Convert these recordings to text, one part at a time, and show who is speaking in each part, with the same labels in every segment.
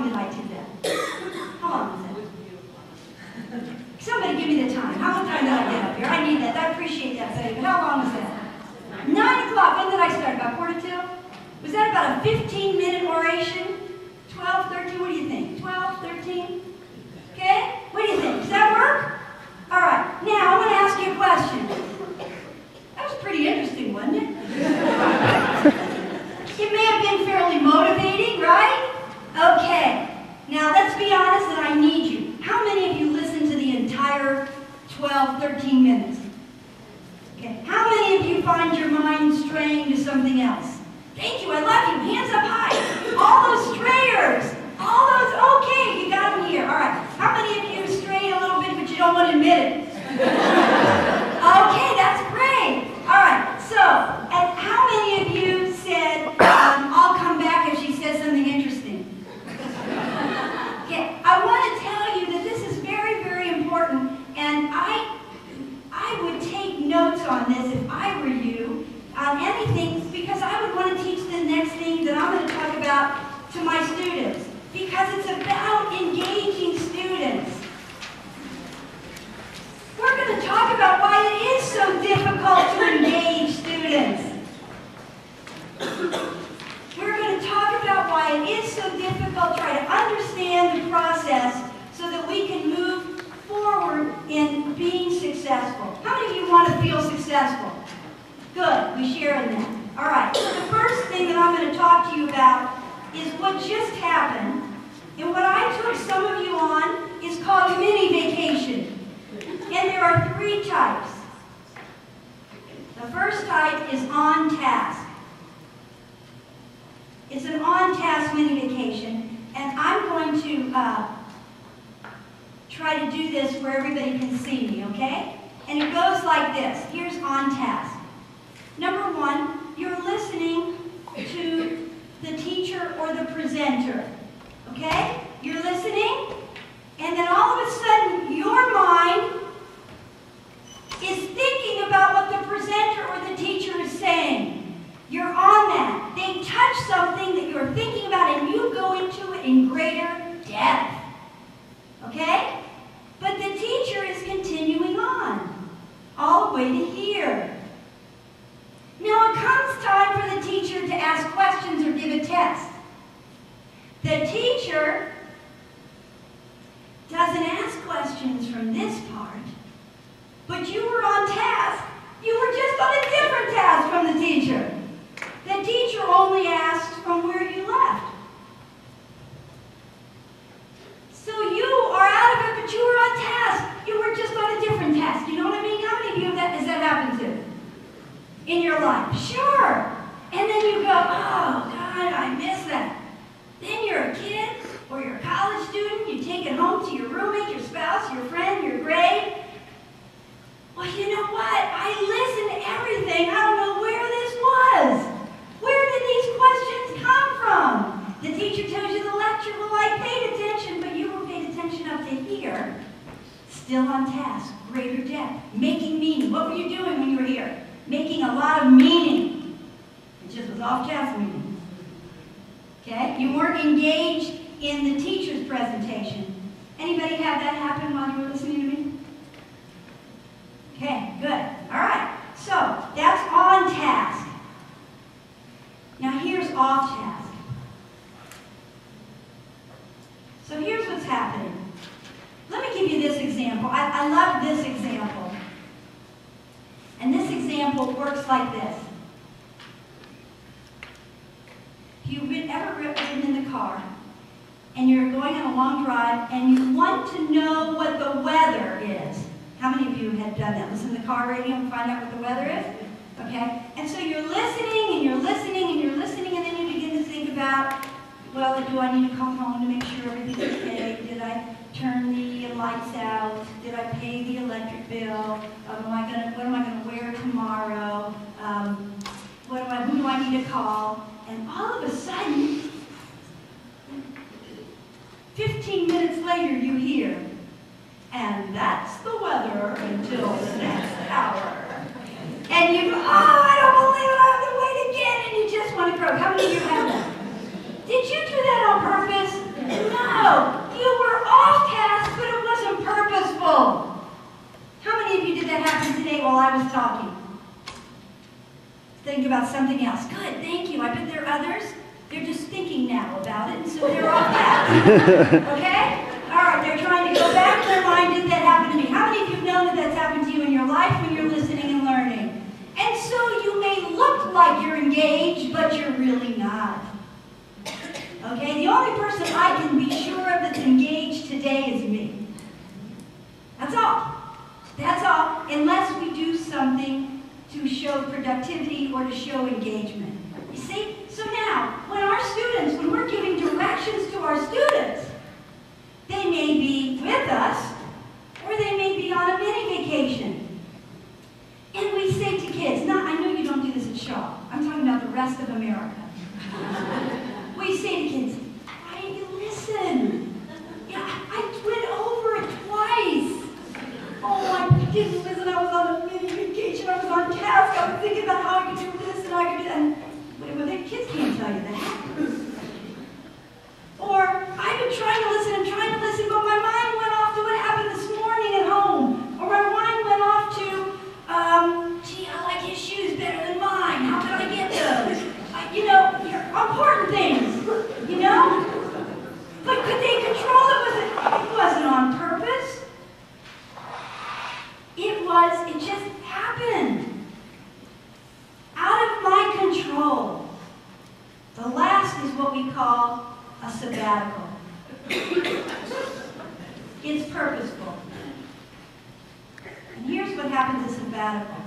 Speaker 1: did I do that? How long was that? Somebody give me the time. How much time did I get up here? I need that. I appreciate that, Betty. But how long was that? 9 o'clock. When did I start? About 4:45? Was that about a 15-minute oration? 12, 13? What do you think? 12, 13? Okay? What do you think? Does that work? All right. Now, I'm going to ask you a question. That was pretty interesting, wasn't it? It may have been fairly motivating, right? Okay. Now, let's be honest, and I need you. How many of you listened to the entire 12, 13 minutes? Okay. How many of you find your mind straying to something else? Thank you. I love you. Hands up high. All those strayers. All those, okay, you got them here. All right. How many of you strayed a little bit, but you don't want to admit it? Okay, that's great. All right. So, and how many of you said, I'll come back if she says something interesting? Okay, I want to tell you that this is very, very important, and I would take notes on this if I were you, on anything, because I would want to teach the next thing that I'm going to talk about to my students, because it's about engaging students. We're going to talk about why it is so difficult to engage students. We're going to talk about why it is so difficult to try to understand the process so that we can move forward in being successful. How many of you want to feel successful? Good, we share in that. All right, so the first thing that I'm going to talk to you about is what just happened. And what I took some of you on is called a mini vacation. And there are 3 types. The first type is on task. It's an on-task mini vacation, and I'm going to try to do this where everybody can see me, okay? And it goes like this. Here's on task. Number 1, you're listening to the teacher or the presenter, okay? You're listening, and then all of a sudden, your mind is thinking about what the presenter or the teacher is saying. You're on that. They touch something that you're thinking about, and you go into it in greater depth. Okay? But the teacher is continuing on, all the way to here. Now it comes time for the teacher to ask questions or give a test. The teacher doesn't ask questions from this part, but you were on task. You were just on a different task from the teacher. The teacher only asked from where you left. So you are out of it, but you were on task. You were just on a different task. You know what I mean? How many of you has that happened to in your life? Sure. And then you go, oh, God, I miss that. Then you're a kid or you're a college student. You take it home to your roommate, your spouse, your friend, your grade. Well, you know what? I listened to everything. I don't know where this was. Where did these questions come from? The teacher tells you the lecture, well, I paid attention, but you were paid attention up to here. Still on task, greater depth, making meaning. What were you doing when you were here? Making a lot of meaning. It just was off task meaning. Okay? You weren't engaged in the teacher's presentation. Anybody have that happen while you were listening to me? Okay, good. All right. So, that's on task. Now here's off task. So here's what's happening. Let me give you this example. I love this example. And this example works like this. If you've ever ridden in the car and you're going on a long drive and you want to know what the weather is. How many of you have done that? Listen to the car radio and find out what the weather is? Okay? And so you're listening and you're listening and you're listening, and then you begin to think about, well, do I need to come home to make sure everything's okay? Did I turn the lights out? Did I pay the electric bill? What am I gonna wear tomorrow? Who do I need to call? And all of a sudden, 15 minutes later, you hear, and that's the weather until the next hour. And you go, oh, I don't believe it, I have to wait again, and you just want to croak. How many of you have that? Did you do that on purpose? No. so they're off task. Okay? All right, they're trying to go back in their mind, did that happen to me? How many of you have known that that's happened to you in your life when you're listening and learning? And so you may look like you're engaged, but you're really not. Okay? The only person I can be sure of that's engaged today is me. That's all. That's all, unless we do something to show productivity or to show engagement. You see? So now, when we're giving directions to our students, they may be with us, or they may be on a mini vacation. And we say to kids, now I know you don't do this at Shaw, I'm talking about the rest of America. We say to kids, why didn't you listen? Yeah, I went over it twice. Oh, I didn't listen, I was on a mini vacation, I was on task, I was thinking about how I could do this and I could do that. And well, the kids can't tell you that. Or, I've been trying to listen, but my mind went off to what happened this morning at home. Or my mind went off to, gee, I like his shoes better than mine. How could I get those? You know, important things, you know? But could they control it? It wasn't on purpose. It just happened. Out of my control. The last is what we call a sabbatical. It's purposeful. And here's what happens at sabbatical.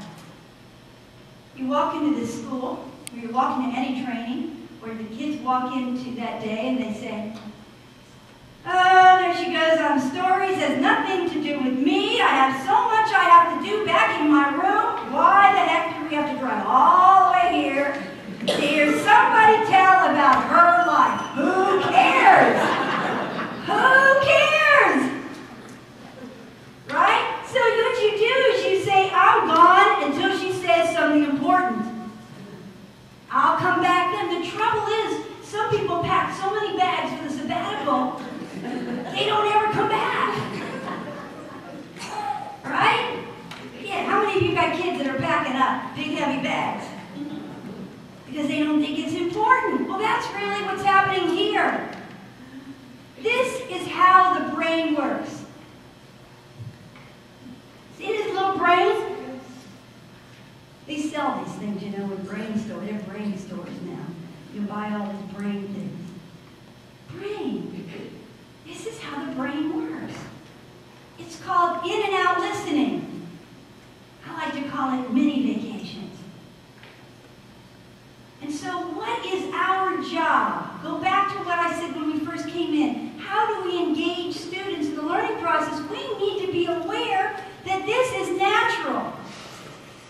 Speaker 1: You walk into this school, or you walk into any training, where the kids walk into that day and they say, oh, there she goes on stories, has nothing to do with me. I have so much I have to do back in my room. Why the heck do we have to drive all the way here to hear somebody tell about her life? Who cares? Who cares? Right? So what you do is you say, I'm gone until she says something important. I'll come back then. The trouble is, some people pack so many bags for the sabbatical, they don't ever come back. Right? Yeah, how many of you got kids that are packing up big heavy bags? Because they don't think it's important. Well, that's really what's happening here. This is how the brain works. See these little brains? They sell these things, you know, in brain stores. They're brain stores now. You buy all these brain things. Brain. This is how the brain works. It's called in and out listening. I like to call it mini vacations. And so what is our job? Go back to what I said when we first came in. How do we engage students in the learning process? We need to be aware that this is natural.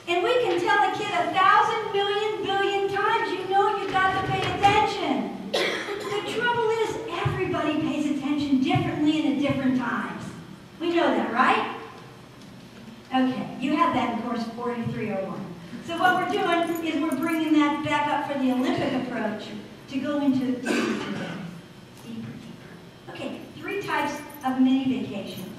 Speaker 1: And we can tell a kid 1,000 million billion times, you know you've got to pay attention. The trouble is everybody pays attention differently and at different times. We know that, right? Okay, you had that in course 4301. So what we're doing is we're bringing that back up for the Olympic approach to go into deeper today. Deeper. Okay, 3 types of mini vacations.